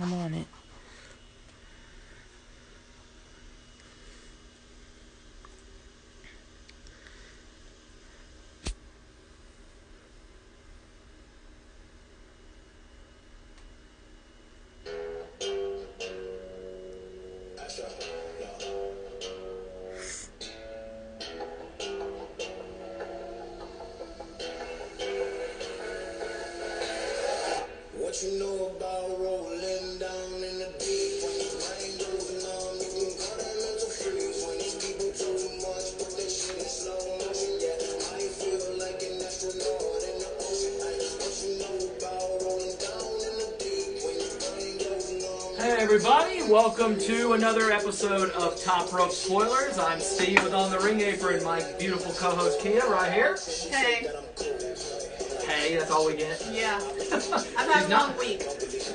I'm on it. What you know about rolling down in the deep? When your mind goes numb, you can call that mental freeze. When these people too much, put that shit in slow motion. Yeah, I feel like an astronaut in the ocean. What you know about rolling down in the deep? When your brain goes numb. Hey everybody, welcome to another episode of Top Rope Spoilers. I'm Steve with On the Ring Apron, my beautiful co-host Kia right here. Hey. Hey, that's all we get. Yeah. I've had a long week.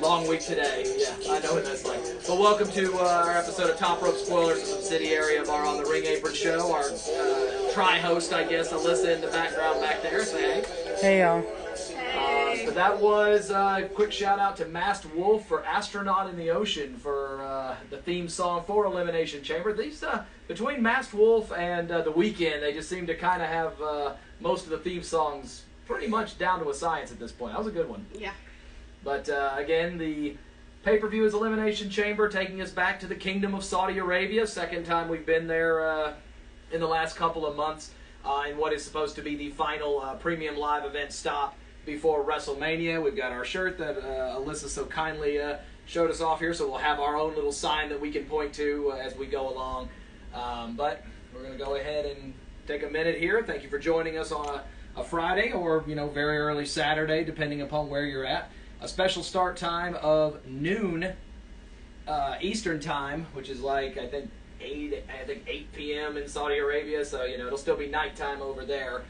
Long week today. Yeah, I know what that's like. But welcome to our episode of Top Rope Spoilers, a subsidiary of our On the Ring Apron show. Our tri-host, I guess, Alyssa in the background back there. Say hey. Hey, y'all. Hey. But that was a quick shout out to Masked Wolf for Astronaut in the Ocean for the theme song for Elimination Chamber. These between Masked Wolf and The Weeknd, they just seem to kind of have most of the theme songs pretty much down to a science at this point. That was a good one. Yeah. But again, the pay-per-view is Elimination Chamber, taking us back to the Kingdom of Saudi Arabia. Second time we've been there in the last couple of months in what is supposed to be the final premium live event stop before WrestleMania. We've got our shirt that Alyssa so kindly showed us off here, so we'll have our own little sign that we can point to as we go along. But we're going to go ahead and take a minute here. Thank you for joining us on a Friday or, very early Saturday, depending upon where you're at. A special start time of noon Eastern time, which is like, I think 8 p.m. in Saudi Arabia, so, it'll still be nighttime over there.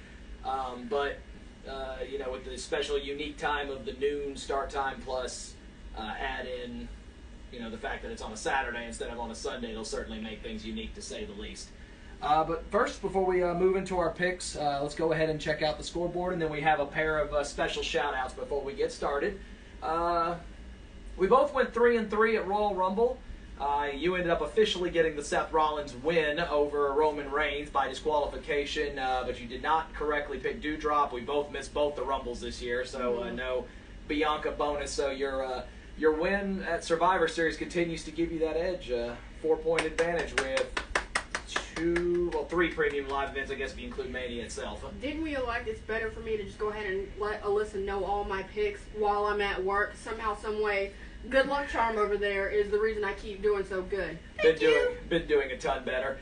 But with the special unique time of the noon start time plus add in, the fact that it's on a Saturday instead of on a Sunday, it'll certainly make things unique to say the least. But first, before we move into our picks, let's go ahead and check out the scoreboard, and then we have a pair of special shout-outs before we get started. We both went 3-3 at Royal Rumble. You ended up officially getting the Seth Rollins win over Roman Reigns by disqualification, but you did not correctly pick Doudrop. We both missed both the Rumbles this year, so no Bianca bonus. So your win at Survivor Series continues to give you that edge, 4-point advantage with 3 premium live events, I guess, if you include Mania itself. Didn't we elect it's better for me to just go ahead and let Alyssa know all my picks while I'm at work? Somehow, some way, good luck charm over there is the reason I keep doing so good. Been doing a ton better.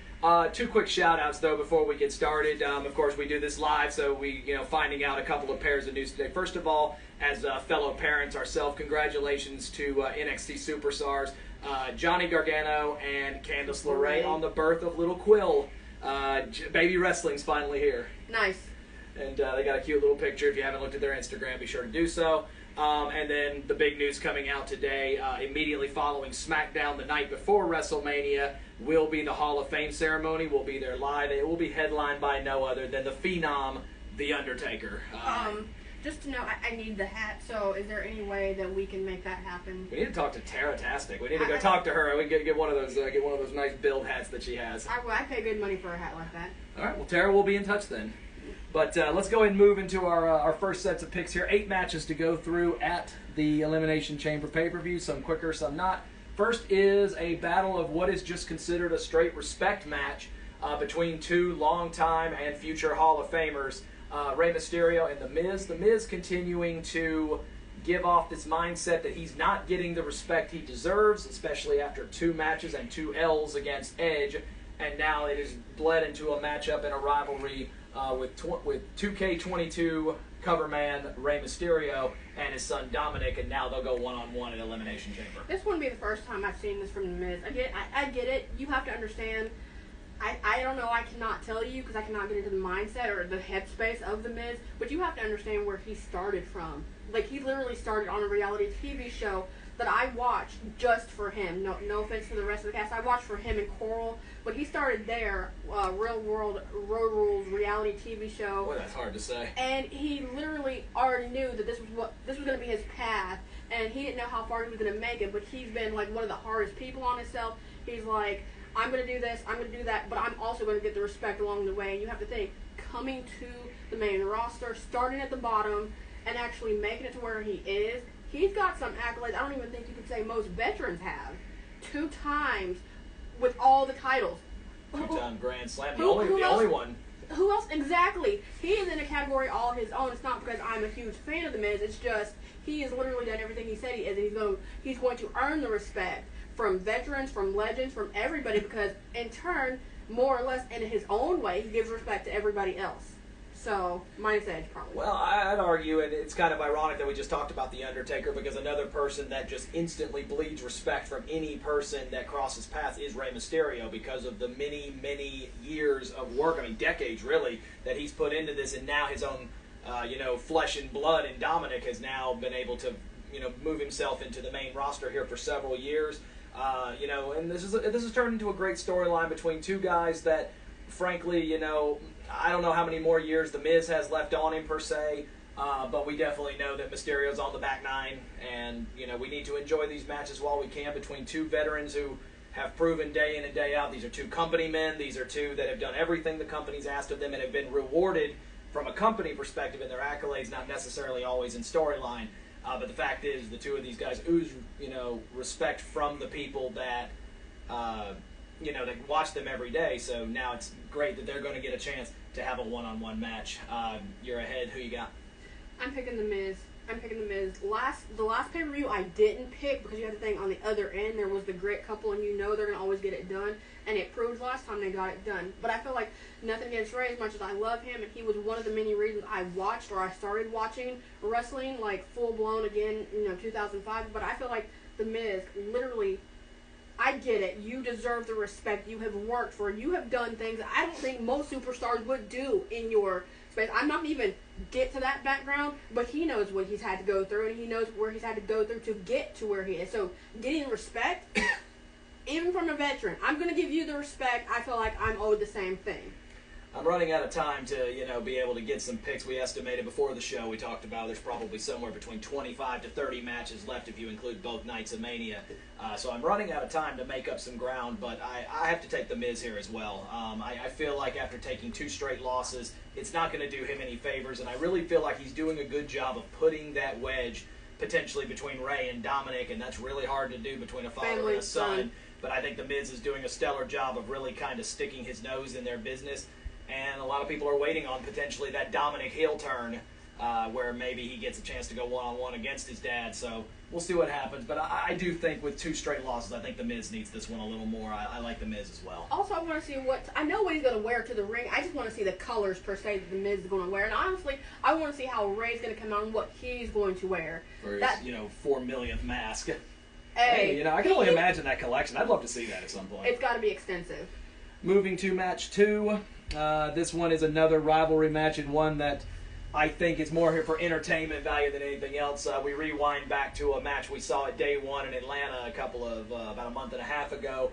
2 quick shout-outs, though, before we get started. Of course, we do this live, so we, finding out a couple of pairs of news today. First of all, as fellow parents ourselves, congratulations to NXT superstars Johnny Gargano and Candice LeRae on the birth of little Quill. Baby Wrestling's finally here. Nice. And they got a cute little picture. If you haven't looked at their Instagram, be sure to do so. And then the big news coming out today, immediately following Smackdown the night before WrestleMania, will be the Hall of Fame ceremony. We'll be there live. It will be headlined by no other than the Phenom, The Undertaker. Just to know, I need the hat, so is there any way that we can make that happen? We need to talk to Tara-tastic. We need to go talk to her. We get one of those nice build hats that she has. I pay good money for a hat like that. All right, well, Tara will be in touch then. But let's go ahead and move into our first sets of picks here. 8 matches to go through at the Elimination Chamber pay-per-view. Some quicker, some not. First is a battle of what is just considered a straight respect match between 2 longtime and future Hall of Famers, Rey Mysterio and The Miz. The Miz continuing to give off this mindset that he's not getting the respect he deserves, especially after 2 matches and 2 L's against Edge. And now it has bled into a matchup and a rivalry with 2K22 cover man Rey Mysterio and his son Dominic, and now they'll go one-on-one at Elimination Chamber. This wouldn't be the first time I've seen this from The Miz. I get it. You have to understand. I don't know. I cannot tell you because I cannot get into the mindset or the headspace of The Miz. But you have to understand where he started from. Like, he literally started on a reality TV show that I watched just for him. No offense to the rest of the cast. I watched for him and Coral. But he started there, Real World Road Rules reality TV show. Boy, that's hard to say. And he literally already knew that this was going to be his path. and he didn't know how far he was going to make it, but he's been like one of the hardest people on himself. He's like, I'm going to do this, I'm going to do that, but I'm also going to get the respect along the way. And you have to think, coming to the main roster, starting at the bottom, and actually making it to where he is, he's got some accolades I don't even think you could say most veterans have. 2 times with all the titles. 2-time Grand Slam, the only one. Who else? Exactly. He is in a category all his own. It's not because I'm a huge fan of The Miz. It's just he has literally done everything he said he is, and he's going to earn the respect from veterans, from legends, from everybody, because in turn, more or less in his own way, he gives respect to everybody else. So, minus Edge, probably. Well, I'd argue, and it's kind of ironic that we just talked about The Undertaker, because another person that just instantly bleeds respect from any person that crosses paths is Rey Mysterio, because of the many, many years of work, I mean, decades, really, that he's put into this, and now his own, flesh and blood in Dominic has now been able to, move himself into the main roster here for several years. And this has turned into a great storyline between two guys that, frankly, I don't know how many more years The Miz has left on him, per se, but we definitely know that Mysterio's on the back nine, and, we need to enjoy these matches while we can between two veterans who have proven day in and day out. These are two company men. These are two that have done everything the company's asked of them and have been rewarded from a company perspective in their accolades, not necessarily always in storyline. But the fact is, the two of these guys ooze, respect from the people that, that watch them every day. So now it's great that they're going to get a chance to have a one-on-one match. You're ahead. Who you got? I'm picking The Miz. The last pay-per-view I didn't pick because you have to think on the other end there was the great couple, and they're going to always get it done. And it proved last time they got it done. But I feel like nothing against Rey, as much as I love him, and he was one of the many reasons I watched or I started watching wrestling, like full-blown again, 2005. But I feel like The Miz, literally, I get it. You deserve the respect you have worked for. You have done things I don't think most superstars would do in your space. I'm not even get to that background, but he knows what he's had to go through, and he knows where he's had to go through to get to where he is. So getting respect, even from a veteran, I'm going to give you the respect. I feel like I'm owed the same thing. I'm running out of time to, be able to get some picks. We estimated before the show, we talked about there's probably somewhere between 25 to 30 matches left if you include both nights of Mania. So I'm running out of time to make up some ground, but I have to take The Miz here as well. I feel like after taking 2 straight losses, it's not going to do him any favors, and I really feel like he's doing a good job of putting that wedge potentially between Rey and Dominic, and that's really hard to do between a father and a son. But I think The Miz is doing a stellar job of really kind of sticking his nose in their business. And a lot of people are waiting on potentially that Dominic heel turn where maybe he gets a chance to go one-on-one against his dad. So we'll see what happens. But I do think with 2 straight losses, I think The Miz needs this one a little more. I like The Miz as well. Also, I want to see I know what he's going to wear to the ring. I just want to see the colors, per se, that The Miz is going to wear. And honestly, I want to see how Rey's going to come out and what he's going to wear. For his, 4 millionth mask. Hey, I can only imagine that collection. I'd love to see that at some point. It's got to be extensive. Moving to match 2. This one is another rivalry match, and one that I think is more here for entertainment value than anything else. We rewind back to a match we saw at Day 1 in Atlanta about a month and a half ago.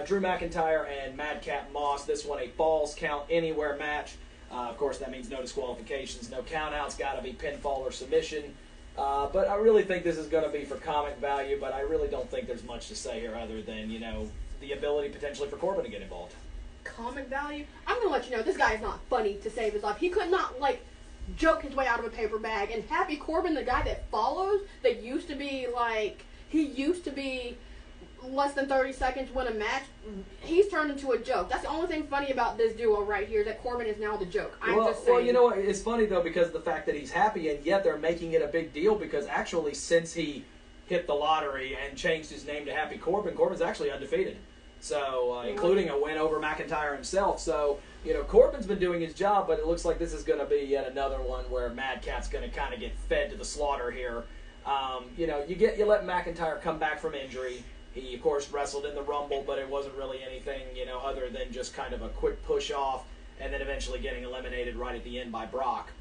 Drew McIntyre and Madcap Moss. This one a Falls Count Anywhere match. Of course, that means no disqualifications, no countouts. Got to be pinfall or submission. But I really think this is going to be for comic value, but I really don't think there's much to say here other than, the ability potentially for Corbin to get involved. Comic value? I'm going to let you know, this guy is not funny to save his life. He could not, joke his way out of a paper bag. And Happy Corbin, the guy that follows, that used to be, he used to be less than 30 seconds win a match, he's turned into a joke. That's the only thing funny about this duo right here, is that Corbin is now the joke. I'm just saying. Well, you know what? It's funny, though, because of the fact that he's happy, and yet they're making it a big deal, because actually, since he hit the lottery and changed his name to Happy Corbin, Corbin's actually undefeated. So, including a win over McIntyre himself. So, Corbin's been doing his job, but it looks like this is going to be yet another one where Madcap's going to kind of get fed to the slaughter here. You let McIntyre come back from injury. He, of course, wrestled in the Rumble, but it wasn't really anything, other than just kind of a quick push off, and then eventually getting eliminated right at the end by Brock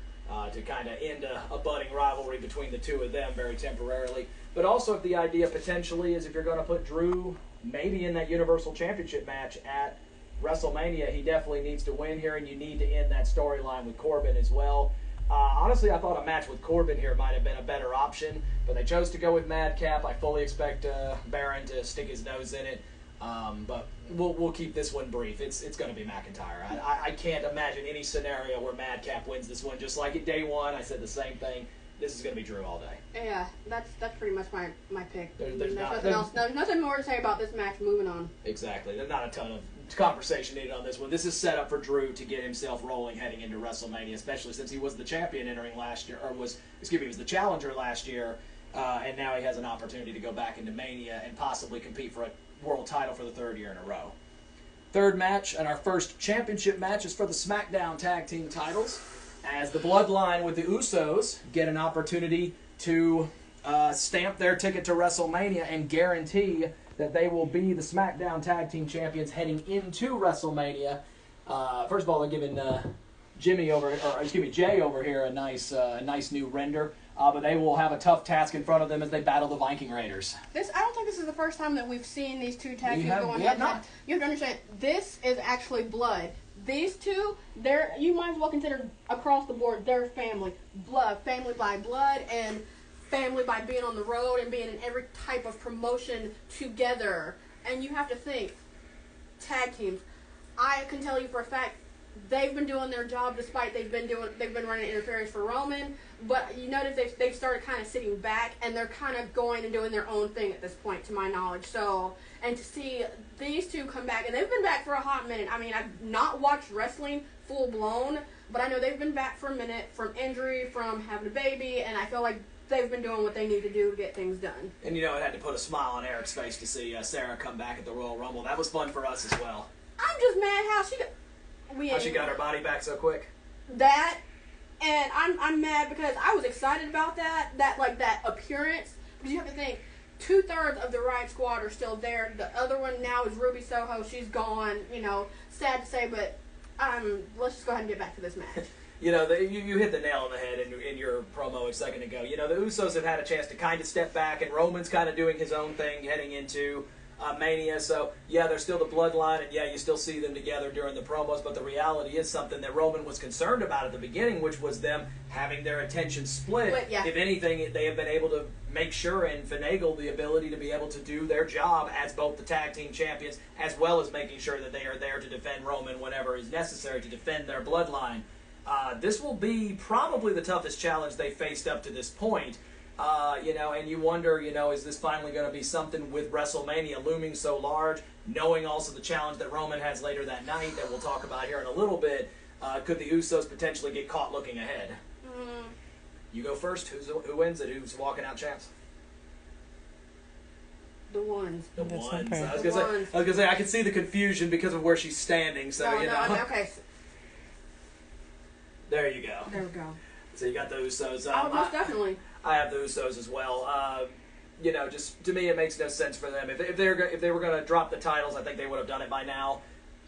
to kind of end a budding rivalry between the two of them very temporarily. But also, if the idea potentially is if you're going to put Drew maybe in that Universal Championship match at WrestleMania, he definitely needs to win here, and you need to end that storyline with Corbin as well. Honestly, I thought a match with Corbin here might have been a better option, but they chose to go with Madcap. I fully expect Baron to stick his nose in it, but we'll keep this one brief. It's going to be McIntyre. I can't imagine any scenario where Madcap wins this one. Just like at day one, I said the same thing. This is going to be Drew all day. Yeah, that's pretty much my pick. There's nothing more to say about this match. Moving on. Exactly. There's not a ton of conversation needed on this one. This is set up for Drew to get himself rolling heading into WrestleMania, especially since he was the champion entering last year, or was the challenger last year, and now he has an opportunity to go back into Mania and possibly compete for a world title for the third year in a row. Third match, and our first championship match, is for the Smackdown Tag Team titles, as the Bloodline with the Usos get an opportunity to stamp their ticket to WrestleMania and guarantee that they will be the Smackdown Tag Team Champions heading into WrestleMania. First of all, they're giving Jay over here a nice new render. But they will have a tough task in front of them as they battle the Viking Raiders. I don't think this is the first time that we've seen these two tag teams going head to head. You have to understand, this is actually blood. These two, you might as well consider across the board, they're family. Blood, family by blood, and family by being on the road and being in every type of promotion together. And you have to think, tag teams. I can tell you for a fact, they've been doing their job despite they've been running interference for Roman. But you notice they've started kind of sitting back, and they're kind of going and doing their own thing at this point, to my knowledge. So, and to see these two come back, and they've been back for a hot minute. I mean, I've not watched wrestling full blown, but I know they've been back for a minute from injury, from having a baby, and I feel like they've been doing what they need to do to get things done. And it had to put a smile on Eric's face to see Sarah come back at the Royal Rumble. That was fun for us as well. I'm just mad how she got her body back so quick. That, and I'm mad because I was excited about that appearance. Because you have to think, 2/3 of the Riot Squad are still there. The other one now is Ruby Soho. She's gone. Sad to say, but let's just go ahead and get back to this match. You hit the nail on the head in your promo a second ago. The Usos have had a chance to kind of step back, and Roman's kind of doing his own thing heading into Mania. So, yeah, they're still the Bloodline, and yeah, you still see them together during the promos, but the reality is something that Roman was concerned about at the beginning, which was them having their attention split. Yeah. If anything, they have been able to make sure and finagle the ability to be able to do their job as both the tag team champions, as well as making sure that they are there to defend Roman whenever is necessary to defend their Bloodline. This will be probably the toughest challenge they faced up to this point. And you wonder, is this finally going to be something with WrestleMania looming so large, knowing also the challenge that Roman has later that night that we'll talk about here in a little bit, could the Usos potentially get caught looking ahead? You go first. Who wins it? Who's walking out champs? The ones. The That's ones. okay. I was gonna say I can see the confusion because of where she's standing. So Okay. There you go. There we go. So you got the Usos. Most definitely. I have the Usos as well. Just to me, it makes no sense for them. If they were going to drop the titles, I think they would have done it by now.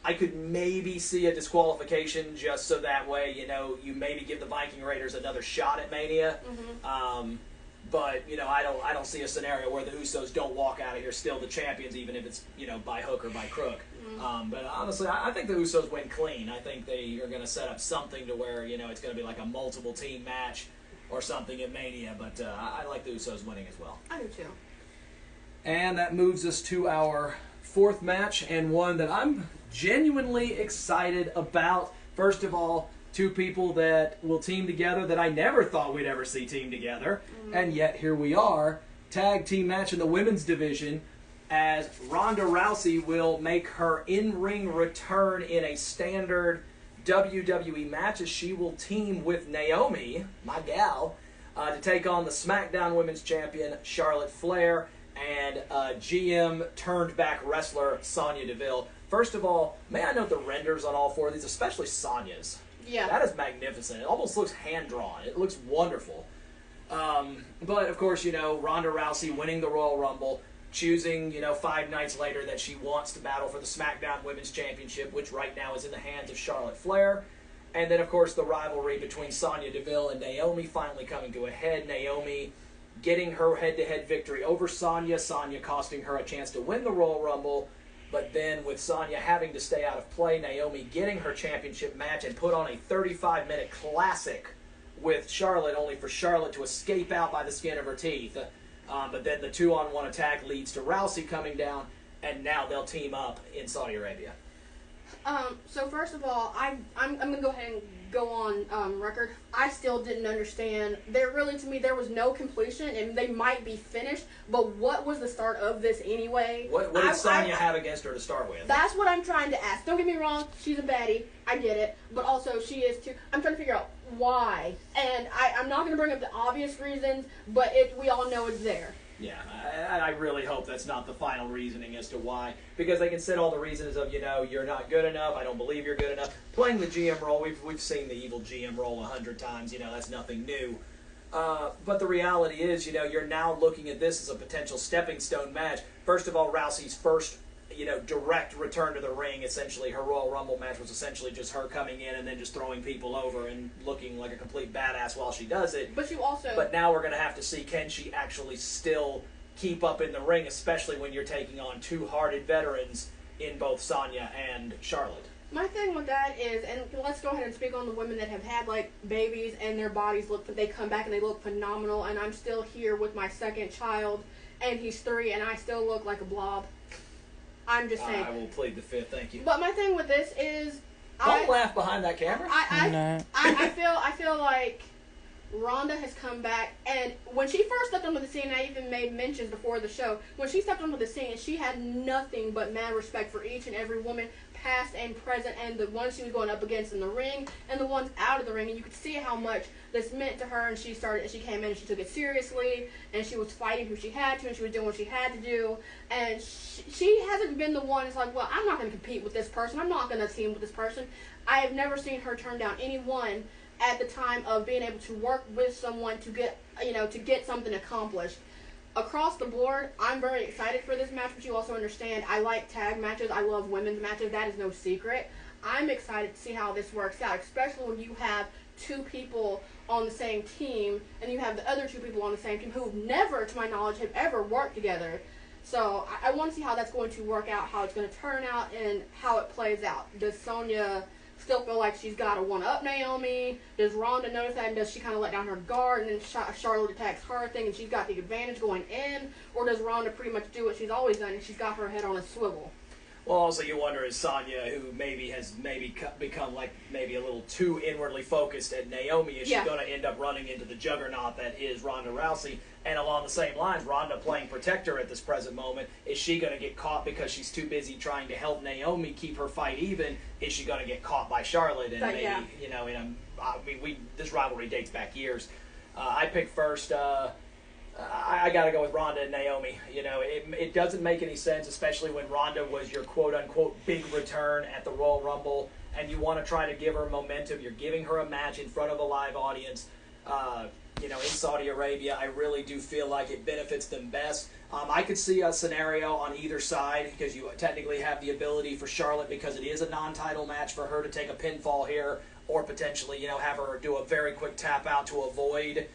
I could maybe see a disqualification just so that way, you maybe give the Viking Raiders another shot at Mania. Mm-hmm. But I don't see a scenario where the Usos don't walk out of here still the champions, even if it's by hook or by crook. Mm-hmm. But honestly, I think the Usos win clean. I think they are going to set up something to where it's going to be like a multiple team match or something at Mania. But I like the Usos winning as well. I do too. And that moves us to our fourth match, and one that I'm genuinely excited about. First of all, two people that will team together that I never thought we'd ever see team together. And yet here we are. Tag team match in the women's division as Ronda Rousey will make her in-ring return in a standard WWE match as she will team with Naomi, my gal, to take on the SmackDown Women's Champion Charlotte Flair and GM turned back wrestler Sonya Deville. First of all, may I note the renders on all four of these, especially Sonya's. Yeah. That is magnificent. It almost looks hand-drawn. It looks wonderful. But, of course, Ronda Rousey winning the Royal Rumble, choosing, 5 nights later that she wants to battle for the SmackDown Women's Championship, which right now is in the hands of Charlotte Flair. And then, of course, the rivalry between Sonya Deville and Naomi finally coming to a head. Naomi getting her head-to-head victory over Sonya, Sonya costing her a chance to win the Royal Rumble. But then with Sonya having to stay out of play, Naomi getting her championship match and put on a 35-minute classic with Charlotte, only for Charlotte to escape out by the skin of her teeth. But then the 2-on-1 attack leads to Rousey coming down, and now they'll team up in Saudi Arabia. So first of all, I'm going to go ahead and go on record. I still didn't understand. To me, there was no completion, and they might be finished, but what was the start of this anyway? What did Sonya have against her to start with? That's what I'm trying to ask. Don't get me wrong, she's a baddie. I get it. But also, she is too. I'm trying to figure out why. And I'm not going to bring up the obvious reasons, but we all know it's there. Yeah, I really hope that's not the final reasoning as to why, because they can set all the reasons of, you're not good enough, I don't believe you're good enough. Playing the GM role, we've seen the evil GM role 100 times, that's nothing new. But the reality is, you're now looking at this as a potential stepping stone match. First of all, Rousey's first, direct return to the ring, essentially her Royal Rumble match was essentially just her coming in and then just throwing people over and looking like a complete badass while she does it. But now we're going to have to see, can she actually still keep up in the ring, especially when you're taking on two hardened veterans in both Sonya and Charlotte. My thing with that is, and let's go ahead and speak on the women that have had babies and their bodies they come back and they look phenomenal, and I'm still here with my second child and he's 3 and I still look like a blob. I'm just saying. I will plead the fifth, thank you. But my thing with this is, don't laugh behind that camera. I feel like Ronda has come back, and when she first stepped onto the scene, I even made mentions before the show. When she stepped onto the scene, she had nothing but mad respect for each and every woman, past and present, and the ones she was going up against in the ring, and the ones out of the ring. And you could see how much this meant to her. And she came in and she took it seriously, and she was fighting who she had to, and she was doing what she had to do. And she hasn't been the one that's like, well, I'm not going to compete with this person. I'm not going to team with this person. I have never seen her turn down anyone at the time of being able to work with someone to get something accomplished. Across the board, I'm very excited for this match, but you also understand I like tag matches. I love women's matches. That is no secret. I'm excited to see how this works out, especially when you have two people on the same team and you have the other two people on the same team who never, to my knowledge, have ever worked together. So I want to see how that's going to work out, how it's going to turn out, and how it plays out. Does Sonya still feel like she's got to one-up Naomi? Does Ronda notice that, and does she kind of let down her guard, and then Charlotte attacks her thing, and she's got the advantage going in? Or does Ronda pretty much do what she's always done, and she's got her head on a swivel? Well, also you wonder, is Sonya, who has become maybe a little too inwardly focused at Naomi, is she going to end up running into the juggernaut that is Ronda Rousey? And along the same lines, Ronda playing protector at this present moment, is she going to get caught because she's too busy trying to help Naomi keep her fight even? Is she going to get caught by Charlotte? And this rivalry dates back years. I picked first. I got to go with Ronda and Naomi. It doesn't make any sense, especially when Ronda was your quote-unquote big return at the Royal Rumble, and you want to try to give her momentum. You're giving her a match in front of a live audience, in Saudi Arabia. I really do feel like it benefits them best. I could see a scenario on either side, because you technically have the ability for Charlotte, because it is a non-title match, for her to take a pinfall here, or potentially, have her do a very quick tap out to avoid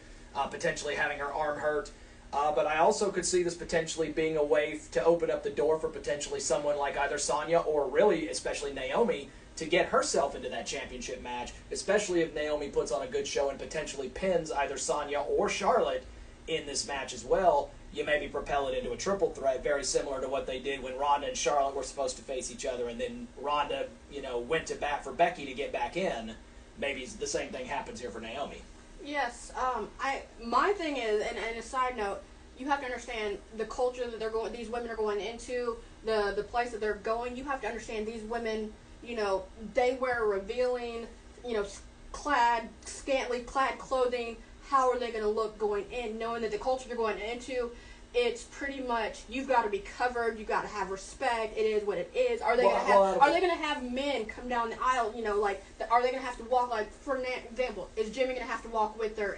potentially having her arm hurt. But I also could see this potentially being a way to open up the door for potentially someone like either Sonya or really, especially Naomi, to get herself into that championship match, especially if Naomi puts on a good show and potentially pins either Sonya or Charlotte in this match as well. You maybe propel it into a triple threat, very similar to what they did when Ronda and Charlotte were supposed to face each other, and then Ronda, went to bat for Becky to get back in. Maybe the same thing happens here for Naomi. Yes, my thing is, and a side note, you have to understand the culture that these women are going into, the place that they're going. You have to understand these women, they wear revealing, scantily clad clothing. How are they going to look going in, knowing that the culture they're going into, it's pretty much, you've got to be covered, you've got to have respect, it is what it is. Are they going to have men come down the aisle, are they going to have to walk, for example, is Jimmy going to have to walk with her?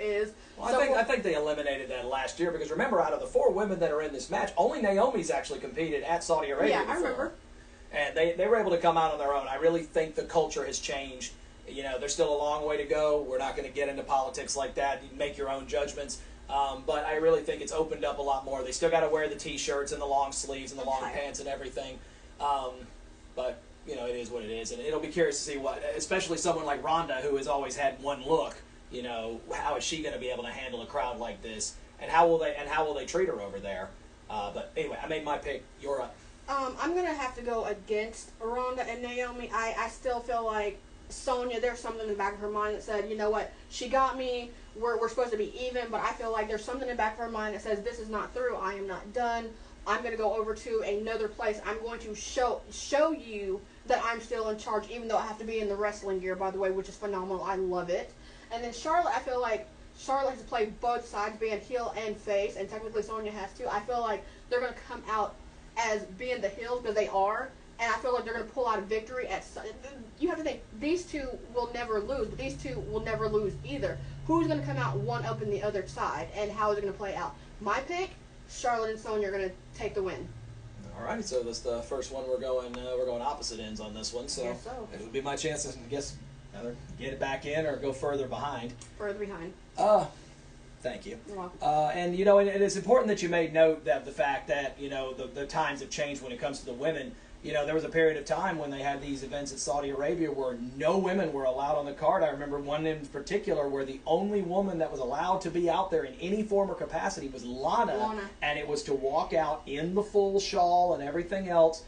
I think they eliminated that last year, because remember, out of the 4 women that are in this match, only Naomi's actually competed at Saudi Arabia before. I remember. And they were able to come out on their own. I really think the culture has changed. There's still a long way to go. We're not going to get into politics like that. You make your own judgments. But I really think it's opened up a lot more. They still got to wear the T-shirts and the long sleeves and the long pants and everything. But, it is what it is. And it'll be curious to see especially someone like Ronda, who has always had one look, You know, how is she going to be able to handle a crowd like this, and how will they treat her over there? But anyway, I made my pick. You're up. I'm gonna have to go against Ronda and Naomi. I still feel like Sonya, there's something in the back of her mind that said, you know what, she got me, we're supposed to be even, but I feel like there's something in the back of her mind that says, this is not through, I am not done, I'm going to go over to another place, I'm going to show you that I'm still in charge, even though I have to be in the wrestling gear, by the way, which is phenomenal, I love it. And then Charlotte, I feel like Charlotte has to play both sides, being heel and face, and technically Sonya has to. I feel like they're going to come out as being the heels, because they are, and I feel like they're going to pull out a victory. You have to think, these two will never lose, but these two will never lose either. Who's going to come out one up in the other side, and how is it going to play out? My pick, Charlotte and Sonya are going to take the win. All right, so this is the first one we're going opposite ends on this one. So, it would be my chance to, I guess, either get it back in or go further behind. Further behind. Thank you. You're welcome. And, you know, it is important that you made note of the fact that, you know, the times have changed when it comes to the women. You know, there was a period of time when they had these events in Saudi Arabia where no women were allowed on the card. I remember one in particular where the only woman that was allowed to be out there in any form or capacity was Lana. And it was to walk out in the full shawl and everything else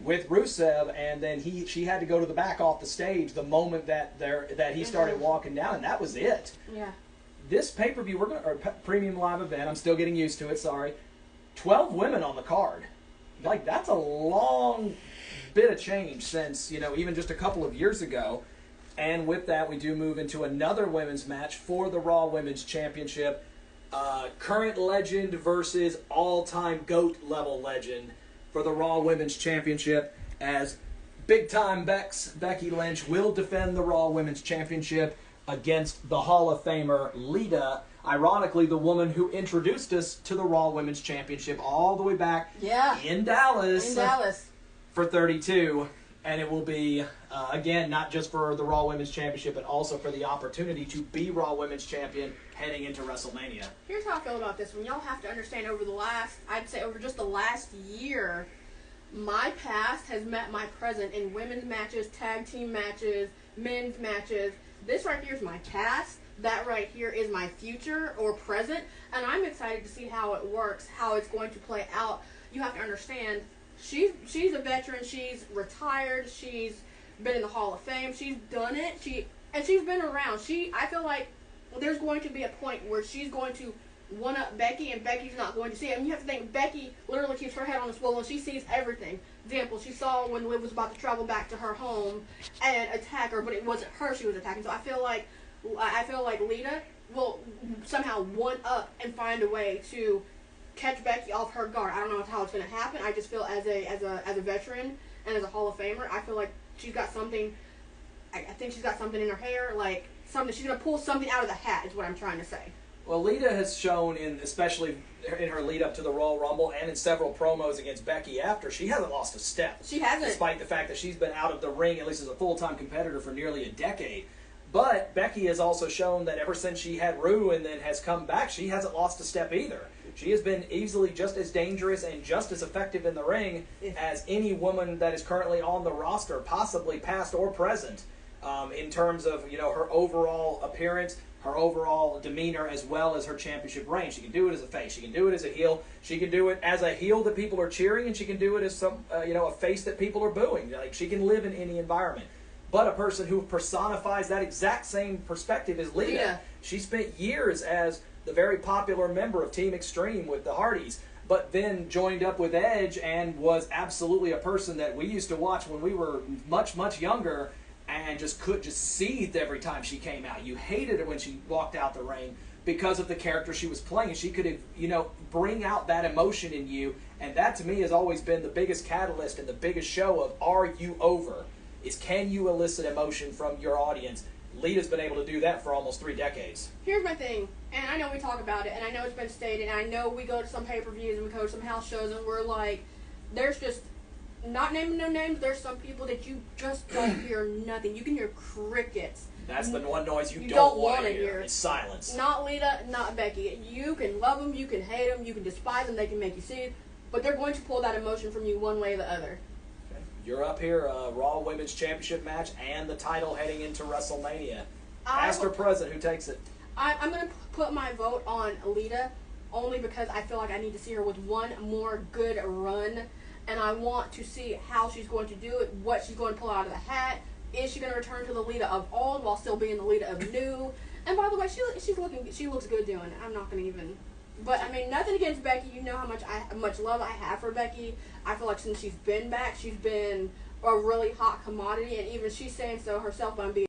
with Rusev, and then she had to go to the back off the stage the moment that he started walking down, and that was it. Yeah. This pay-per-view, or premium live event, I'm still getting used to it, sorry. 12 women on the card. Like, that's a long bit of change since, you know, even just a couple of years ago. And with that, we do move into another women's match for the Raw Women's Championship. Current legend versus all-time GOAT level legend for the Raw Women's Championship, as big-time Becky Lynch will defend the Raw Women's Championship against the Hall of Famer Lita, ironically the woman who introduced us to the Raw Women's Championship all the way back in Dallas for 32. And it will be, again, not just for the Raw Women's Championship, but also for the opportunity to be Raw Women's Champion heading into WrestleMania. Here's how I feel about this one. Y'all have to understand, over just the last year, my past has met my present in women's matches, tag team matches, men's matches. This right here is my past. That right here is my future or present. And I'm excited to see how it works, how it's going to play out. You have to understand, she's a veteran. She's retired. She's been in the Hall of Fame. She's done it. She's been around. I feel like there's going to be a point where she's going to one-up Becky, and Becky's not going to see it. And you have to think, Becky literally keeps her head on a swivel, and she sees everything. Example, she saw when Liv was about to travel back to her home and attack her, but it wasn't her she was attacking. So I feel like Lita will somehow one-up and find a way to catch Becky off her guard. I don't know how it's going to happen. I just feel as a veteran and as a Hall of Famer, I feel like she's got something. I think she's got something in her hair, like something. She's going to pull something out of the hat, is what I'm trying to say. Well, Lita has shown, especially in her lead-up to the Royal Rumble and in several promos against Becky after, she hasn't lost a step. She hasn't. Despite the fact that she's been out of the ring, at least as a full-time competitor, for nearly a decade. But Becky has also shown that ever since she had Rue and then has come back, she hasn't lost a step either. She has been easily just as dangerous and just as effective in the ring as any woman that is currently on the roster, possibly past or present, in terms of, you know, her overall appearance, her overall demeanor, as well as her championship reign. She can do it as a face. She can do it as a heel. She can do it as a heel that people are cheering, and she can do it as a face that people are booing. Like, she can live in any environment. But a person who personifies that exact same perspective is Lita. Yeah. She spent years as the very popular member of Team Extreme with the Hardys, but then joined up with Edge and was absolutely a person that we used to watch when we were much, much younger, and just seethed every time she came out. You hated it when she walked out the ring because of the character she was playing. She could, bring out that emotion in you, and that to me has always been the biggest catalyst and the biggest show of Are You Over? Is can you elicit emotion from your audience? Lita's been able to do that for almost 3 decades. Here's my thing, and I know we talk about it, and I know it's been stated, and I know we go to some pay-per-views and we go to some house shows, and we're like, there's just, not naming no names, there's some people that you just don't hear nothing. You can hear crickets. That's the one noise you don't want to hear. It's silence. Not Lita, not Becky. You can love them, you can hate them, you can despise them, they can make you see it, but they're going to pull that emotion from you one way or the other. You're up here, Raw Women's Championship match and the title heading into WrestleMania. Past or present, who takes it? I'm going to put my vote on Lita only because I feel like I need to see her with one more good run. And I want to see how she's going to do it, what she's going to pull out of the hat. Is she going to return to the Lita of old while still being the Lita of new? And by the way, she looks good doing it. I'm not going to even... But, I mean, nothing against Becky. You know how much love I have for Becky. I feel like since she's been back, she's been a really hot commodity. And even she's saying so herself on being...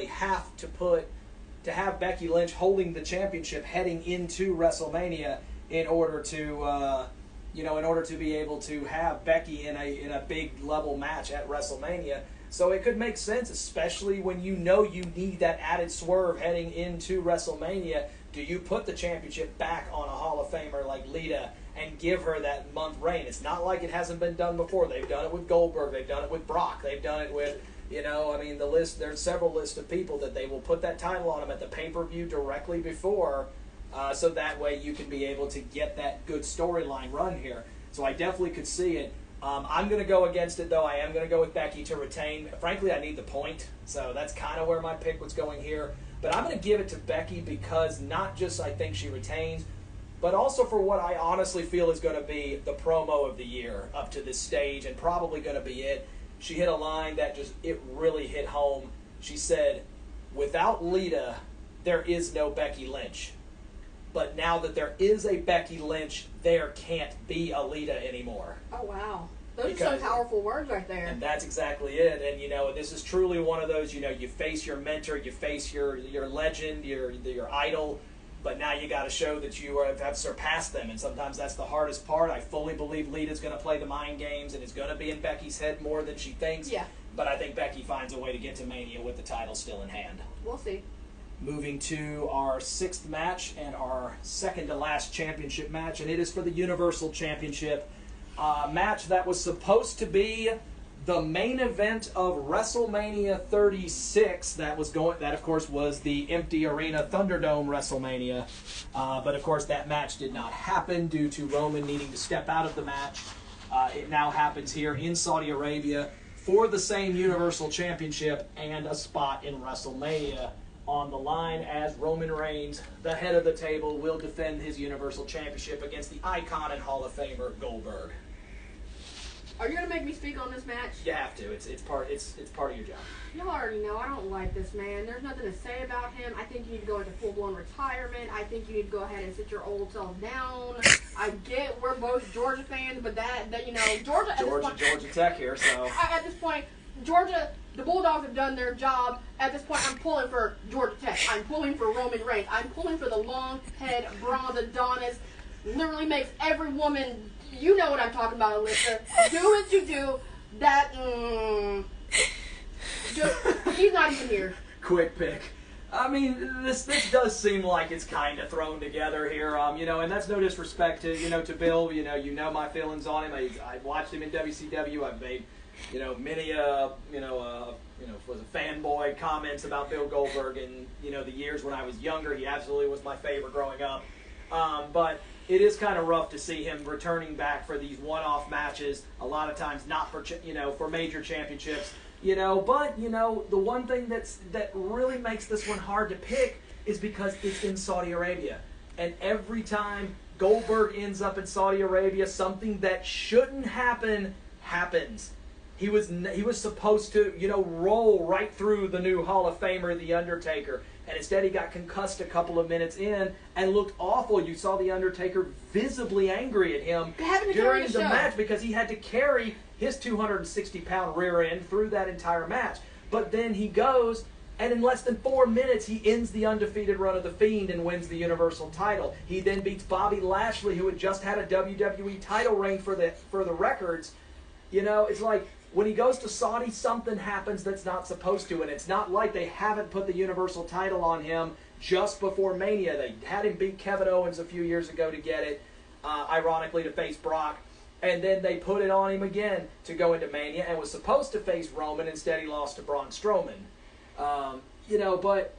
Have to have Becky Lynch holding the championship heading into WrestleMania in order to in order to be able to have Becky in a big level match at WrestleMania. So it could make sense, especially when you know you need that added swerve heading into WrestleMania. Do you put the championship back on a Hall of Famer like Lita and give her that month reign? It's not like it hasn't been done before. They've done it with Goldberg. They've done it with Brock. They've done it with, the list. There's several lists of people that they will put that title on them at the pay-per-view directly before, so that way you can be able to get that good storyline run here. So I definitely could see it. I'm going to go against it, though. I am going to go with Becky to retain. Frankly, I need the point, so that's kind of where my pick was going here. But I'm going to give it to Becky because not just I think she retains, but also for what I honestly feel is going to be the promo of the year up to this stage and probably going to be it. She hit a line that it really hit home. She said, without Lita, there is no Becky Lynch. But now that there is a Becky Lynch, there can't be a Lita anymore. Oh, wow. Those are some powerful words right there. And that's exactly it. And, this is truly one of those, you face your mentor, you face your legend, your idol, but now you got to show that you have surpassed them. And sometimes that's the hardest part. I fully believe Lita's going to play the mind games and is going to be in Becky's head more than she thinks. Yeah. But I think Becky finds a way to get to Mania with the title still in hand. We'll see. Moving to our sixth match and our second to last championship match, and it is for the Universal Championship. Match that was supposed to be the main event of WrestleMania 36. That, of course, was the empty arena Thunderdome WrestleMania. But, of course, that match did not happen due to Roman needing to step out of the match. It now happens here in Saudi Arabia for the same Universal Championship and a spot in WrestleMania on the line, as Roman Reigns, the head of the table, will defend his Universal Championship against the icon and Hall of Famer Goldberg. Are you gonna make me speak on this match? You have to. It's part of your job. Y'all already know I don't like this man. There's nothing to say about him. I think you need to go into full-blown retirement. I think you need to go ahead and sit your old self down. I get we're both Georgia fans, but Georgia Tech here, so at this point, Georgia, the Bulldogs have done their job. At this point, I'm pulling for Georgia Tech. I'm pulling for Roman Reigns. I'm pulling for the long head bronze Adonis. Literally makes every woman, you know what I'm talking about, Alyssa. Do as you do. That, he's not even here. Quick pick. I mean, this does seem like it's kind of thrown together here, and that's no disrespect to Bill. You know my feelings on him. I watched him in WCW. I've made many was a fanboy comments about Bill Goldberg in the years when I was younger. He absolutely was my favorite growing up. But it is kind of rough to see him returning back for these one-off matches. A lot of times not for for major championships. But the one thing that really makes this one hard to pick is because it's in Saudi Arabia, and every time Goldberg ends up in Saudi Arabia, something that shouldn't happen happens. He was supposed to, roll right through the new Hall of Famer, The Undertaker, and instead he got concussed a couple of minutes in and looked awful. You saw The Undertaker visibly angry at him during the match because he had to carry his 260-pound rear end through that entire match. But then he goes, and in less than 4 minutes, he ends the undefeated run of The Fiend and wins the Universal title. He then beats Bobby Lashley, who had just had a WWE title reign for the records. It's like, when he goes to Saudi, something happens that's not supposed to, and it's not like they haven't put the Universal title on him just before Mania. They had him beat Kevin Owens a few years ago to get it, ironically to face Brock, and then they put it on him again to go into Mania and was supposed to face Roman. Instead, he lost to Braun Strowman. But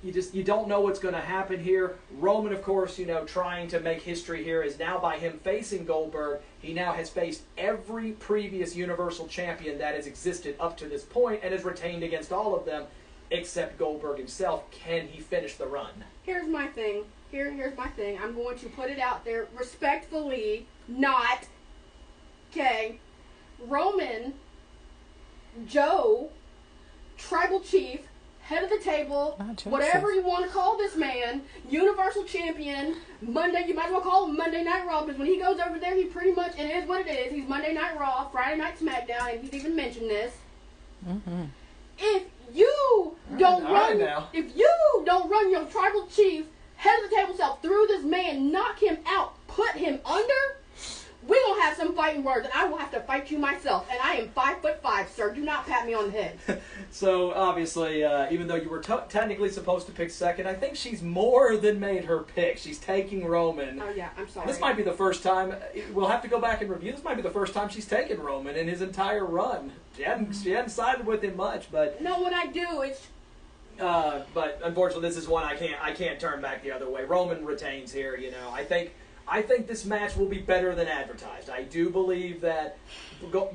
you don't know what's going to happen here. Roman, of course, trying to make history here is now by him facing Goldberg. He now has faced every previous Universal Champion that has existed up to this point and has retained against all of them. except Goldberg himself. Can he finish the run? Here's my thing. Here's my thing. I'm going to put it out there respectfully, not, okay, Roman, Joe, Tribal Chief, head of the table, whatever you want to call this man, Universal Champion, Monday, you might as well call him Monday Night Raw, because when he goes over there, he pretty much, it is what it is, he's Monday Night Raw, Friday Night Smackdown, and he's even mentioned this. Mm-hmm. If you don't run your Tribal Chief, head of the table self through this man, knock him out, put him under, we're going to have some fighting words, and I will have to fight you myself. And I am 5'5", sir. Do not pat me on the head. So, obviously, even though you were technically supposed to pick second, I think she's more than made her pick. She's taking Roman. Oh, yeah. I'm sorry. This might be the first time, we'll have to go back and review, this might be the first time she's taken Roman in his entire run. She hadn't sided with him much, but... No, what I do is... but, unfortunately, this is one I can't turn back the other way. Roman retains here, you know. I think this match will be better than advertised. I do believe that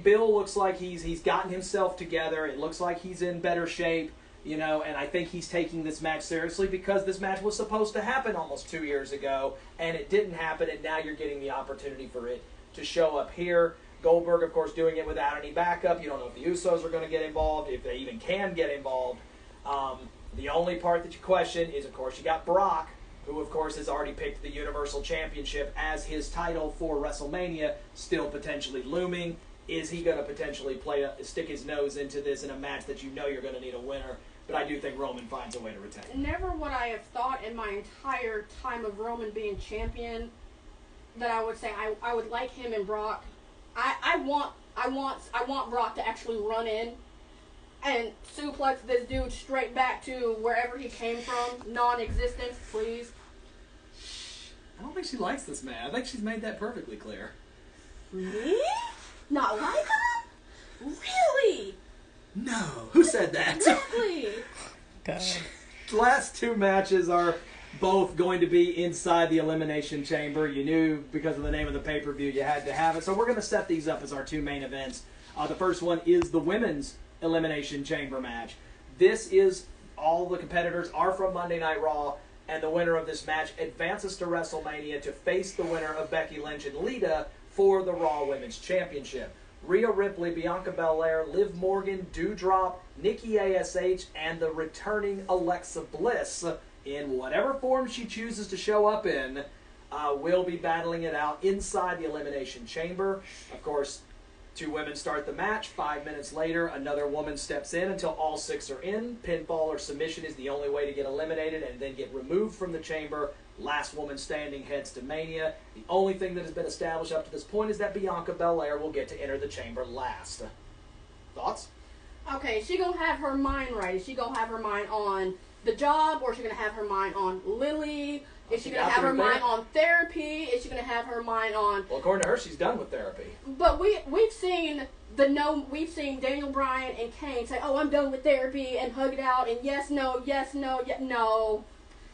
Bill looks like he's gotten himself together. It looks like he's in better shape, you know, and I think he's taking this match seriously because this match was supposed to happen almost 2 years ago, and it didn't happen, and now you're getting the opportunity for it to show up here. Goldberg, of course, doing it without any backup. You don't know if the Usos are going to get involved, if they even can get involved. The only part that you question is, of course, you got Brock, who, of course, has already picked the Universal Championship as his title for WrestleMania, still potentially looming. Is he going to potentially stick his nose into this in a match that you know you're going to need a winner? But I do think Roman finds a way to retain. Never would I have thought in my entire time of Roman being champion that I would say I would like him and Brock. I want Brock to actually run in and suplex this dude straight back to wherever he came from, non-existence, please. I don't think she likes this man. I think she's made that perfectly clear. Really? Not like him? Really? No. Who said that? Exactly. God. The last two matches are both going to be inside the Elimination Chamber. You knew because of the name of the pay-per-view you had to have it. So we're going to set these up as our two main events. The first one is the Women's Elimination Chamber match. This is, all the competitors are from Monday Night Raw, and the winner of this match advances to WrestleMania to face the winner of Becky Lynch and Lita for the Raw Women's Championship. Rhea Ripley, Bianca Belair, Liv Morgan, Doudrop, Nikki A.S.H., and the returning Alexa Bliss, in whatever form she chooses to show up in, will be battling it out inside the Elimination Chamber. Of course, two women start the match. 5 minutes later, another woman steps in until all six are in. Pinfall or submission is the only way to get eliminated and then get removed from the chamber. Last woman standing heads to Mania. The only thing that has been established up to this point is that Bianca Belair will get to enter the chamber last. Thoughts? Okay, is she going to have her mind right? Is she going to have her mind on the job, or is she going to have her mind on Lily? Is she going to have her mind on therapy? Is she going to have her mind on... Well, according to her, she's done with therapy. But we've seen Daniel Bryan and Kane say, "Oh, I'm done with therapy," and hug it out, and yes, no, yes, no, no,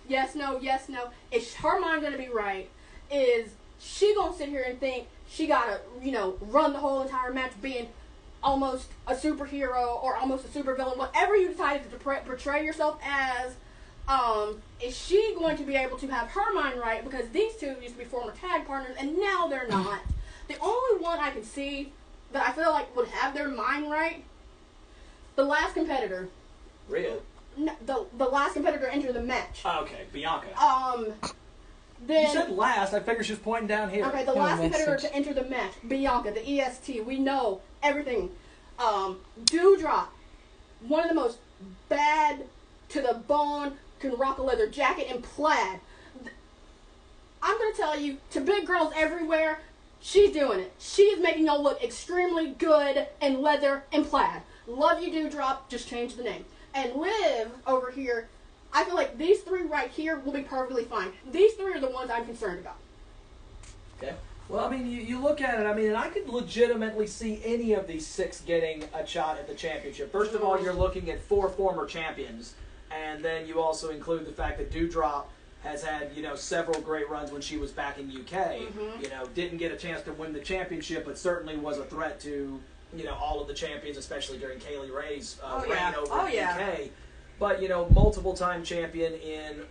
yes, no, yes, no. Is her mind going to be right? Is she going to sit here and think she got to, run the whole entire match being almost a superhero or almost a supervillain, whatever you decided to portray yourself as? Is she going to be able to have her mind right? Because these two used to be former tag partners, and now they're not. The only one I can see that I feel like would have their mind right, the last competitor. Rhea? No, the last competitor entered the match. Oh, okay, Bianca. Then, you said last. I figured she was pointing down here. Okay, the last competitor to enter the match, Bianca, the EST. We know everything. Doudrop, one of the most bad to the bone, can rock a leather jacket and plaid. I'm going to tell you, to big girls everywhere, she's doing it. She is making y'all look extremely good in leather and plaid. Love you, Doudrop. Just change the name. And Liv over here, I feel like these three right here will be perfectly fine. These three are the ones I'm concerned about. Okay. Well, I mean, you look at it, and I could legitimately see any of these six getting a shot at the championship. First of all, you're looking at 4 former champions, and then you also include the fact that Doudrop has had, several great runs when she was back in UK. Mm-hmm. Didn't get a chance to win the championship, but certainly was a threat to, all of the champions, especially during Kaylee Ray's reign over in UK. But, multiple-time champion in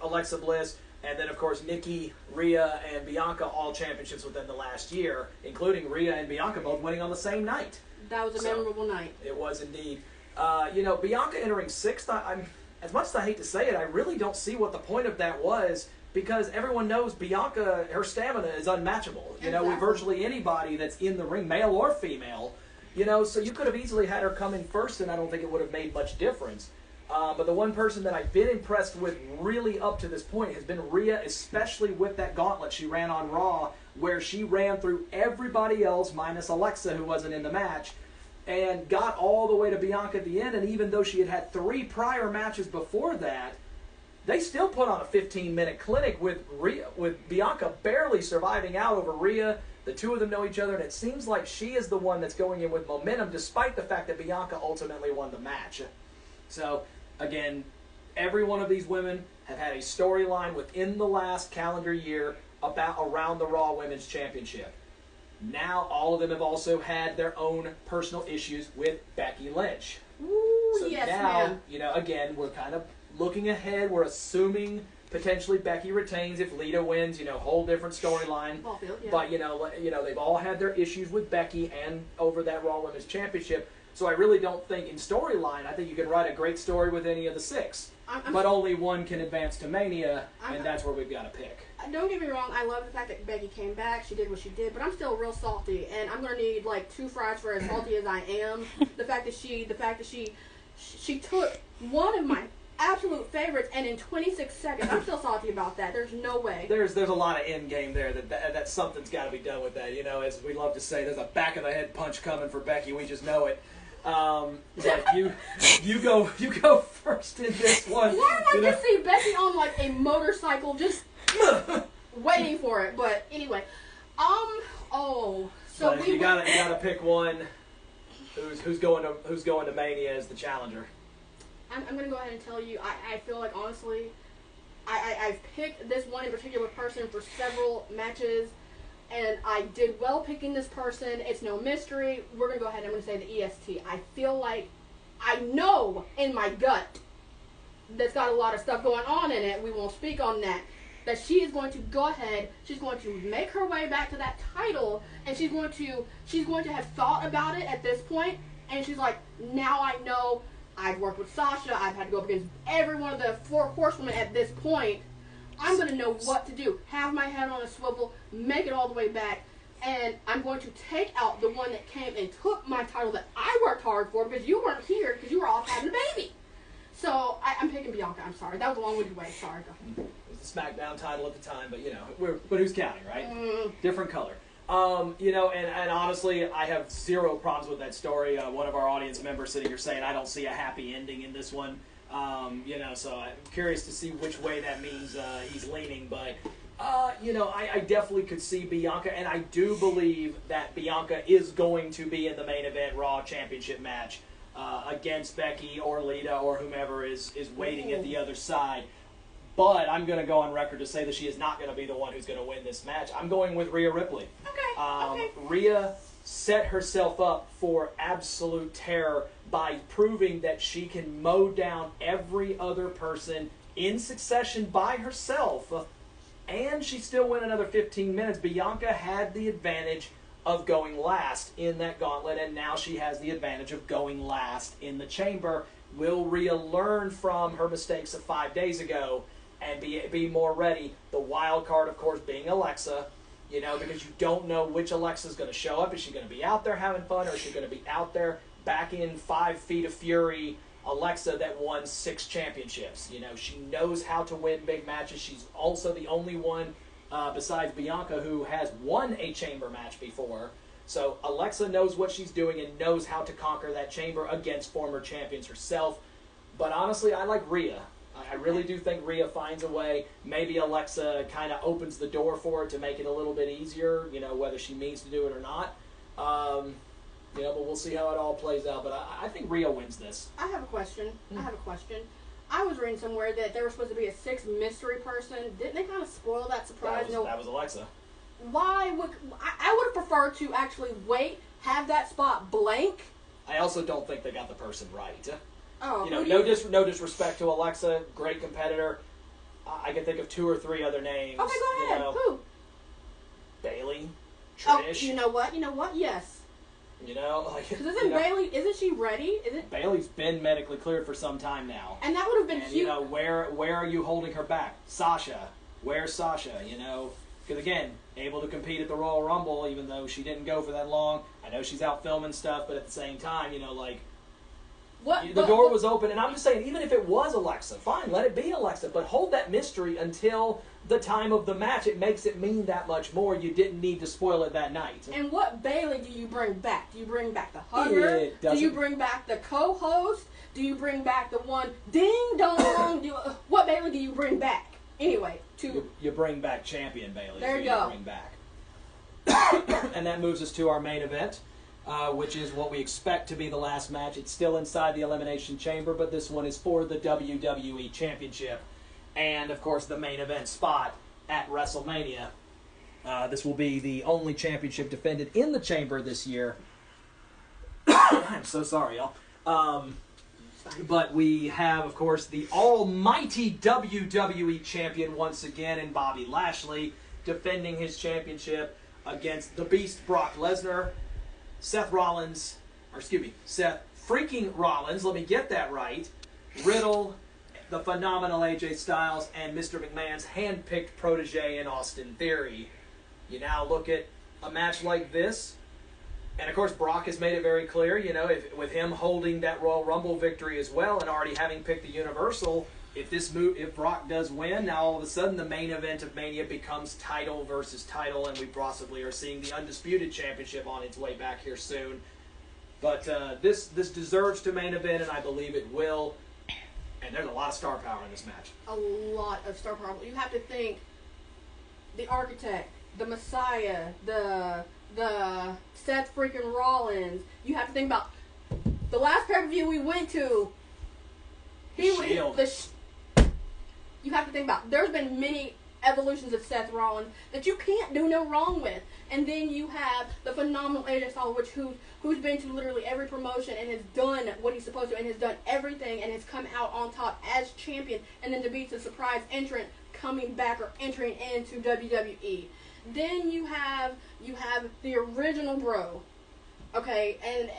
Alexa Bliss, and then, of course, Nikki, Rhea, and Bianca, all championships within the last year, including Rhea and Bianca both winning on the same night. That was a memorable night. It was indeed. Bianca entering 6th, as much as I hate to say it, I really don't see what the point of that was, because everyone knows Bianca, her stamina is unmatchable. Exactly. With virtually anybody that's in the ring, male or female. So you could have easily had her come in first, and I don't think it would have made much difference. But the one person that I've been impressed with really up to this point has been Rhea, especially with that gauntlet she ran on Raw, where she ran through everybody else minus Alexa, who wasn't in the match, and got all the way to Bianca at the end. And even though she had 3 prior matches before that, they still put on a 15-minute clinic with Bianca barely surviving out over Rhea. The two of them know each other, and it seems like she is the one that's going in with momentum, despite the fact that Bianca ultimately won the match. So, again, every one of these women have had a storyline within the last calendar year around the Raw Women's Championship. Now, all of them have also had their own personal issues with Becky Lynch. Ooh, So yes, now, ma'am. Again, we're kind of looking ahead. We're assuming potentially Becky retains if Lita wins. Whole different storyline. Ballfield, yeah. But they've all had their issues with Becky and over that Raw Women's Championship. So I really don't think in storyline, I think you can write a great story with any of the 6. But only one can advance to Mania, and that's where we've got to pick. Don't get me wrong, I love the fact that Becky came back, she did what she did, but I'm still real salty, and I'm going to need like 2 fries for as salty as I am. The fact that she took one of my absolute favorites, and in 26 seconds, I'm still salty about that. There's no way. There's a lot of end game there that something's got to be done with that. As we love to say, there's a back of the head punch coming for Becky. We just know it. But you go first in this one. Why do I just see Becky on like a motorcycle just waiting for it? But anyway, so but you gotta pick one. Who's going to Mania as the challenger? I'm gonna go ahead and tell you. I feel like honestly, I've picked this one in particular person for several matches, and I did well picking this person. It's no mystery. We're gonna go ahead and I'm gonna say the EST. I feel like I know in my gut that's got a lot of stuff going on in it. We won't speak on that. That she is going to go ahead. She's going to make her way back to that title, and she's going to have thought about it at this point, and she's like, now I know. I've worked with Sasha. I've had to go up against every one of the 4 horsewomen at this point. I'm going to know what to do. Have my head on a swivel, make it all the way back, and I'm going to take out the one that came and took my title that I worked hard for because you weren't here because you were off having a baby. So I'm picking Bianca. I'm sorry. That was a long-winded way. Sorry. It was the SmackDown title at the time, but but who's counting, right? Different color. And honestly, I have 0 problems with that story. One of our audience members sitting here saying, I don't see a happy ending in this one. So I'm curious to see which way that means he's leaning. But, I definitely could see Bianca, and I do believe that Bianca is going to be in the main event Raw Championship match against Becky or Lita or whomever is waiting at the other side. But I'm going to go on record to say that she is not going to be the one who's going to win this match. I'm going with Rhea Ripley. Okay. Rhea set herself up for absolute terror by proving that she can mow down every other person in succession by herself. And she still went another 15 minutes. Bianca had the advantage of going last in that gauntlet, and now she has the advantage of going last in the chamber. Will Rhea learn from her mistakes of 5 days ago and be more ready? The wild card, of course, being Alexa, because you don't know which Alexa's going to show up. Is she going to be out there having fun, or is she going to be out there back in 5 feet of fury Alexa that won 6 championships? She knows how to win big matches. She's also the only one besides Bianca who has won a chamber match before. So Alexa knows what she's doing and knows how to conquer that chamber against former champions herself. But honestly, I like Rhea. I really do think Rhea finds a way. Maybe Alexa kind of opens the door for it to make it a little bit easier, whether she means to do it or not. But we'll see how it all plays out. But I think Rhea wins this. I have a question. I was reading somewhere that there was supposed to be a 6th mystery person. Didn't they kind of spoil that surprise? That was Alexa. Why would I would have preferred to actually wait, have that spot blank. I also don't think they got the person right. Oh, You know, who do no you- no disrespect to Alexa, great competitor. I can think of 2 or 3 other names. Okay, go ahead. You know, Who? Bailey, Oh, Trish. you know what? Yes. You know, like Because you isn't know, Bailey? Isn't she ready? Bailey's been medically cleared for some time now. And that would have been And huge. you know, where are you holding her back? Sasha. Where's Sasha? You know, because again, able to compete at the Royal Rumble, even though she didn't go for that long. I know she's out filming stuff, but at the same time, you know, like the door was open. And I'm just saying, even if it was Alexa, fine, let it be Alexa, but hold that mystery until the time of the match. It makes it mean that much more. You didn't need to spoil it that night. And what Bailey do you bring back? Do you bring back the hugger? It Do you doesn't- bring back the co-host? Do you bring back the one ding dong? What Bailey do you bring back? Anyway, You bring back champion Bailey. There is you who go. Bring back. And that moves us to our main event, which is what we expect to be the last match. It's still inside the Elimination Chamber, but this one is for the WWE Championship. And, of course, the main event spot at WrestleMania. This will be the only championship defended in the chamber this year. I'm so sorry, y'all. But we have, of course, the almighty WWE Champion once again in Bobby Lashley defending his championship against the Beast Brock Lesnar, Seth freaking Rollins, let me get that right, Riddle, the phenomenal AJ Styles, and Mr. McMahon's hand-picked protege in Austin Theory. You now look at a match like this, and of course Brock has made it very clear, you know, with him holding that Royal Rumble victory as well and already having picked the Universal, if Brock does win, now all of a sudden the main event of Mania becomes title versus title, and we possibly are seeing the Undisputed Championship on its way back here soon. But this deserves to main event, and I believe it will. And there's a lot of star power in this match. a lot of star power. You have to think the Architect, the Messiah, the Seth freaking Rollins. You have to think about the last pay-per-view we went to. Shield. You have to think about there's been many evolutions of Seth Rollins that you can't do no wrong with. And then you have the phenomenal AJ Styles, who's been to literally every promotion and has done what he's supposed to and has done everything and has come out on top as champion, and then to be the surprise entrant coming back or entering into WWE. Then you have the original Bro. Okay, and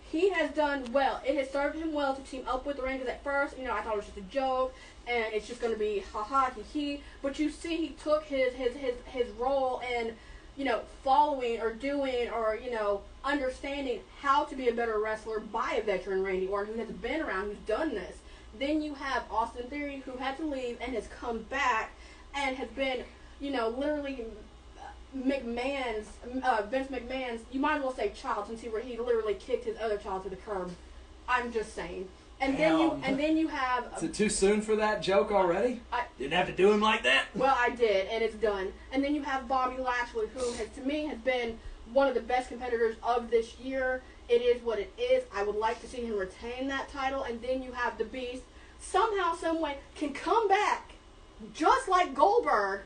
he has done well. It has served him well to team up with the Rangers at first. You know, I thought it was just a joke, and it's just going to be ha-ha, he-he. But you see he took his role in, you know, following or doing or, you know, understanding how to be a better wrestler by a veteran Randy Orton who has been around, who's done this. Then you have Austin Theory, who had to leave and has come back and has been, you know, literally Vince McMahon's, you might as well say child, since he literally kicked his other child to the curb. I'm just saying. And then you have. Is it too soon for that joke already? Didn't have to do him like that. Well, I did, and it's done. And then you have Bobby Lashley, who has, to me, has been one of the best competitors of this year. It is what it is. I would like to see him retain that title. And then you have the Beast, somehow, someway, can come back, just like Goldberg,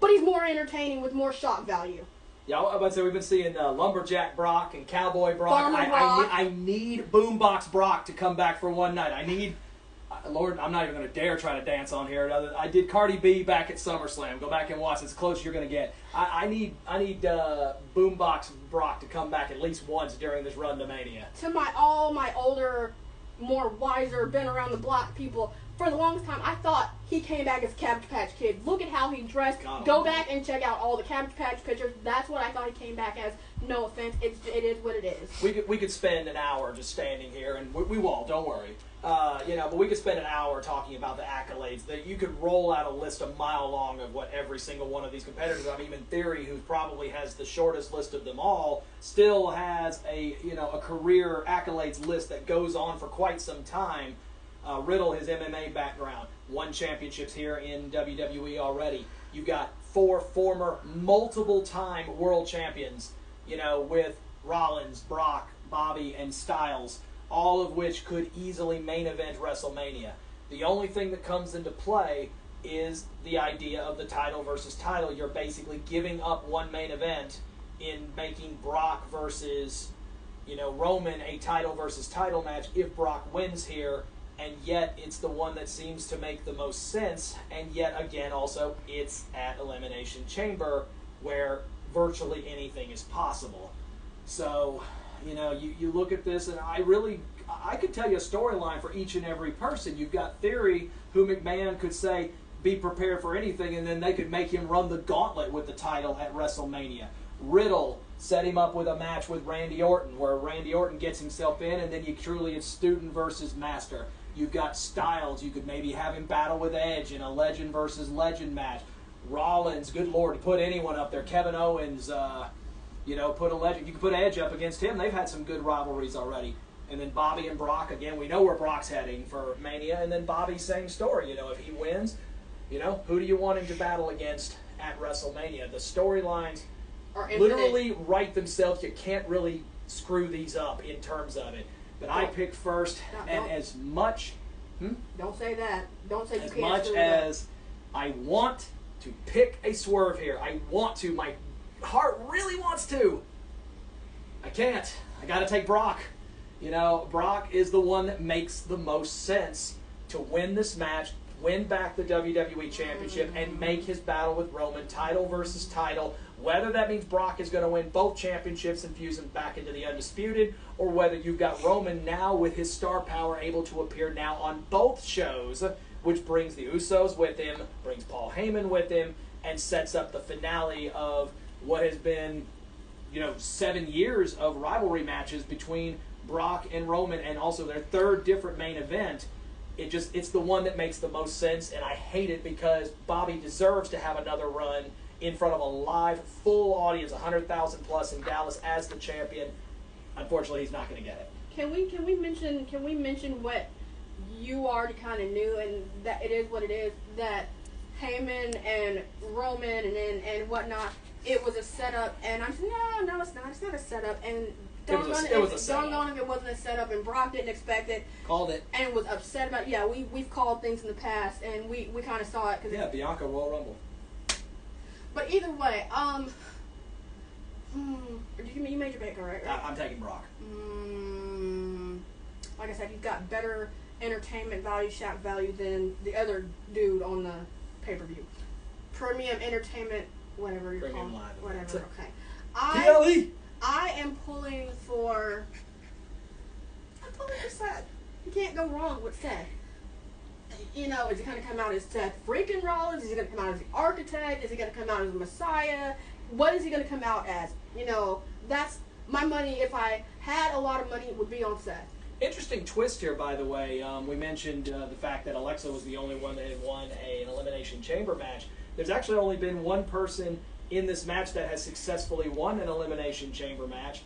but he's more entertaining with more shock value. Yeah, I was about to say, we've been seeing Lumberjack Brock and Cowboy Brock. Farmer Brock. I need Boombox Brock to come back for one night. I need, Lord, I'm not even going to dare try to dance on here. I did Cardi B back at SummerSlam. Go back and watch. It's as close as you're going to get. I need Boombox Brock to come back at least once during this run to Mania. To all my older, more wiser, been around the block people, for the longest time, I thought he came back as Cabbage Patch Kid. Look at how he dressed. Go back and check out all the Cabbage Patch pictures. That's what I thought he came back as. No offense, it is what it is. We could spend an hour just standing here, and we won't. Don't worry. But we could spend an hour talking about the accolades. That you could roll out a list a mile long of what every single one of these competitors. I mean, even Theory, who probably has the shortest list of them all, still has a career accolades list that goes on for quite some time. Riddle, his MMA background, won championships here in WWE already. You've got 4 former multiple-time world champions, with Rollins, Brock, Bobby, and Styles, all of which could easily main event WrestleMania. The only thing that comes into play is the idea of the title versus title. You're basically giving up one main event in making Brock versus, Roman a title versus title match if Brock wins here, and yet it's the one that seems to make the most sense, and yet again also it's at Elimination Chamber where virtually anything is possible. So, you look at this, and I could tell you a storyline for each and every person. You've got Theory, who McMahon could say, be prepared for anything, and then they could make him run the gauntlet with the title at WrestleMania. Riddle set him up with a match with Randy Orton, where Randy Orton gets himself in, and then it's student versus master. You've got Styles. You could maybe have him battle with Edge in a legend versus legend match. Rollins, good Lord, put anyone up there. Kevin Owens, put a legend. You could put Edge up against him. They've had some good rivalries already. And then Bobby and Brock, again, we know where Brock's heading for Mania. And then Bobby, same story. If he wins, who do you want him to battle against at WrestleMania? The storylines literally write themselves. You can't really screw these up in terms of it. But I pick first, and as much... Don't say that. Don't say you can't. As much as I want to pick a swerve here, I want to. My heart really wants to. I can't. I got to take Brock. Brock is the one that makes the most sense to win this match, win back the WWE Championship, and make his battle with Roman title versus title. Whether that means Brock is going to win both championships and fuse them back into the Undisputed, or whether you've got Roman now with his star power able to appear now on both shows, which brings the Usos with him, brings Paul Heyman with him, and sets up the finale of what has been, 7 years of rivalry matches between Brock and Roman, and also their third different main event. It's the one that makes the most sense, and I hate it because Bobby deserves to have another run in front of a live, full audience, 100,000 plus in Dallas as the champion. Unfortunately, he's not going to get it. Can we mention what you already kind of knew, and that it is what it is, that Heyman and Roman and whatnot, it was a setup, and I'm saying, no, it's not. It's not a setup, and It was a setup. Don't know if it wasn't a setup, and Brock didn't expect it. Called it. And was upset about it. Yeah, we've called things in the past, and we kind of saw it. Bianca Royal Rumble. But either way, you made your pick, right? I'm taking Brock. Like I said, you've got better entertainment value, shock value than the other dude on the pay-per-view. Premium entertainment, whatever you're Premium calling it. live. Whatever, okay. PLE! I am pulling for Seth. You can't go wrong with Seth. Is he going to come out as Seth freaking Rollins? Is he going to come out as the Architect? Is he going to come out as the Messiah? What is he going to come out as? That's my money. If I had a lot of money, it would be on Seth. Interesting twist here, by the way. We mentioned the fact that Alexa was the only one that had won an Elimination Chamber match. There's actually only been one person in this match that has successfully won an Elimination Chamber match.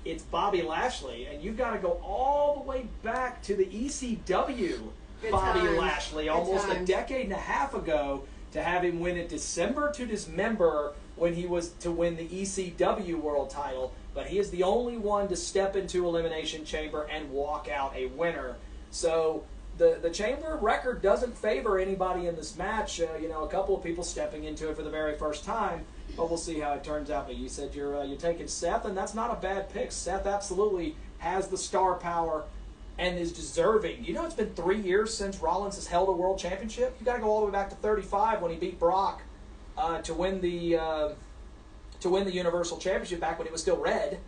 It's Bobby Lashley, and you've got to go all the way back to the ECW. Good Bobby times. Lashley, Good almost times. a decade and a half ago, to have him win it December to Dismember when he was to win the ECW World title. But he is the only one to step into Elimination Chamber and walk out a winner. So the Chamber record doesn't favor anybody in this match. A couple of people stepping into it for the very first time. But we'll see how it turns out. But you said you're taking Seth, and that's not a bad pick. Seth absolutely has the star power and is deserving. It's been 3 years since Rollins has held a world championship. You got to go all the way back to 35 when he beat Brock to win the Universal Championship back when it was still red.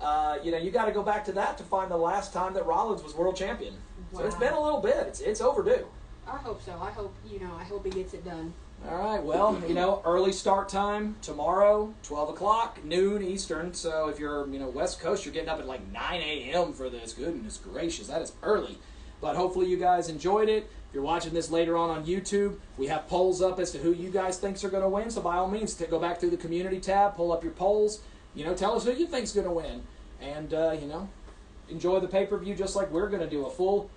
You got to go back to that to find the last time that Rollins was world champion. Wow. So it's been a little bit. It's overdue. I hope so. I hope he gets it done. All right, well, early start time tomorrow, 12 o'clock, noon Eastern. So if you're, West Coast, you're getting up at like 9 a.m. for this. Goodness gracious, that is early. But hopefully you guys enjoyed it. If you're watching this later on YouTube, we have polls up as to who you guys think are going to win. So by all means, go back through the community tab, pull up your polls. Tell us who you think's going to win. And, enjoy the pay-per-view just like we're going to do a full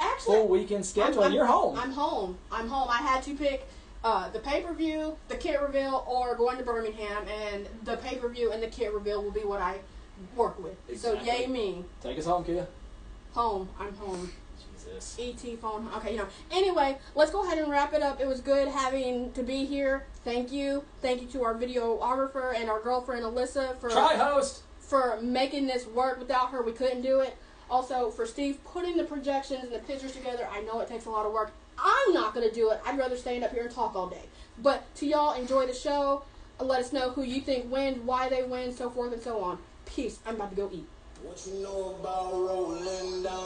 weekend schedule. And you're home. I'm home. I had to pick the pay-per-view, the kit reveal, or going to Birmingham, and the pay-per-view and the kit reveal will be what I work with. Exactly. So yay me. Take us home, Kia. Home. I'm home. Jesus. ET phone. Okay, Anyway, let's go ahead and wrap it up. It was good having to be here. Thank you. Thank you to our videographer and our girlfriend Alyssa for Try host. for making this work. Without her, we couldn't do it. Also, for Steve, putting the projections and the pictures together, I know it takes a lot of work. I'm not going to do it. I'd rather stand up here and talk all day. But to y'all, enjoy the show. Let us know who you think wins, why they win, so forth and so on. Peace. I'm about to go eat. What you know about rolling down